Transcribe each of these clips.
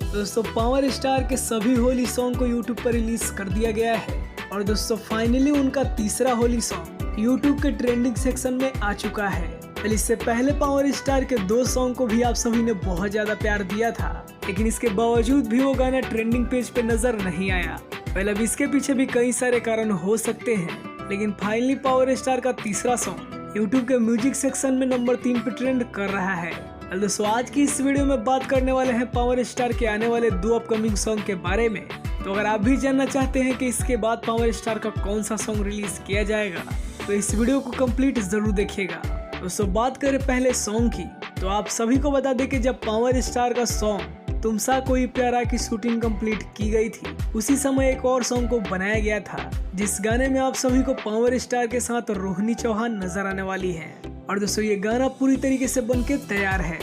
दोस्तों power star के सभी होली सॉन्ग को यूट्यूब पर रिलीज कर दिया गया है और दोस्तों फाइनली उनका तीसरा होली सॉन्ग यूट्यूब के ट्रेंडिंग सेक्शन में आ चुका है। इससे पहले पावर स्टार के 2 सॉन्ग को भी आप सभी ने बहुत ज्यादा प्यार दिया था, लेकिन इसके बावजूद भी वो गाना ट्रेंडिंग पेज पे नजर नहीं आया। अब इसके पीछे भी कई सारे कारण हो सकते हैं, लेकिन फाइनली पावर स्टार का तीसरा सॉन्ग यूट्यूब के म्यूजिक सेक्शन में नंबर 3 पे ट्रेंड कर रहा है। दोस्तों आज की इस वीडियो में बात करने वाले हैं पावर स्टार के आने वाले 2 अपकमिंग सॉन्ग के बारे में। तो अगर आप भी जानना चाहते हैं कि इसके बाद पावर स्टार का कौन सा सॉन्ग रिलीज किया जाएगा तो इस वीडियो को कंप्लीट जरूर देखिएगा। दोस्तों बात करें पहले सॉन्ग की, तो आप सभी को बता दें कि जब पावर स्टार का सॉन्ग तुमसा कोई प्यारा की शूटिंग कंप्लीट की गई थी, उसी समय एक और सॉन्ग को बनाया गया था, जिस गाने में आप सभी को पावर स्टार के साथ रोहिणी चौहान नजर आने वाली है। और दोस्तों ये गाना पूरी तरीके से बनके तैयार है।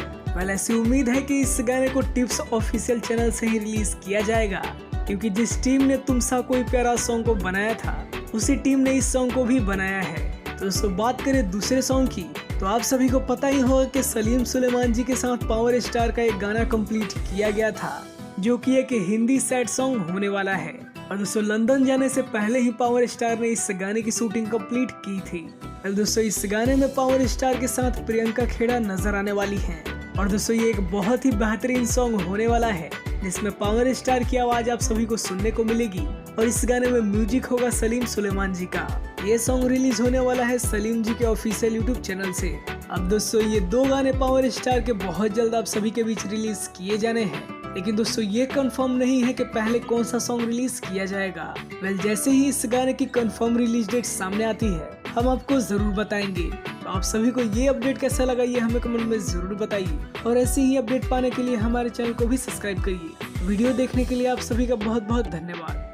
ऐसी उम्मीद है कि इस गाने को टिप्स ऑफिशियल चैनल से ही रिलीज किया जाएगा, क्योंकि जिस टीम ने तुमसा कोई प्यारा सॉन्ग को बनाया था उसी टीम ने इस सॉन्ग को भी बनाया है। तो दोस्तों बात करें दूसरे सॉन्ग की, तो आप सभी को पता ही होगा कि सलीम सुलेमान जी के साथ पावर स्टार का एक गाना कंप्लीट किया गया था, जो कि एक हिंदी सैड सॉन्ग होने वाला है। और दोस्तों लंदन जाने से पहले ही पावर स्टार ने इस गाने की शूटिंग कंप्लीट की थी। दोस्तों इस गाने में पावर स्टार के साथ प्रियंका खेड़ा नजर आने वाली हैं। और दोस्तों ये एक बहुत ही बेहतरीन सॉन्ग होने वाला है, जिसमें पावर स्टार की आवाज आप सभी को सुनने को मिलेगी और इस गाने में म्यूजिक होगा सलीम सुलेमान जी का। ये सॉन्ग रिलीज होने वाला है सलीम जी के ऑफिशियल यूट्यूब चैनल से। अब दोस्तों ये 2 गाने पावर स्टार के बहुत जल्द आप सभी के बीच रिलीज किए जाने हैं, लेकिन दोस्तों ये कंफर्म नहीं है कि पहले कौन सा सॉन्ग रिलीज किया जाएगा। जैसे ही इस गाने की कंफर्म रिलीज डेट सामने आती है हम आपको जरूर बताएंगे। तो आप सभी को ये अपडेट कैसा लगा ये हमें कमेंट में जरूर बताइए, और ऐसे ही अपडेट पाने के लिए हमारे चैनल को भी सब्सक्राइब करिए। वीडियो देखने के लिए आप सभी का बहुत बहुत धन्यवाद।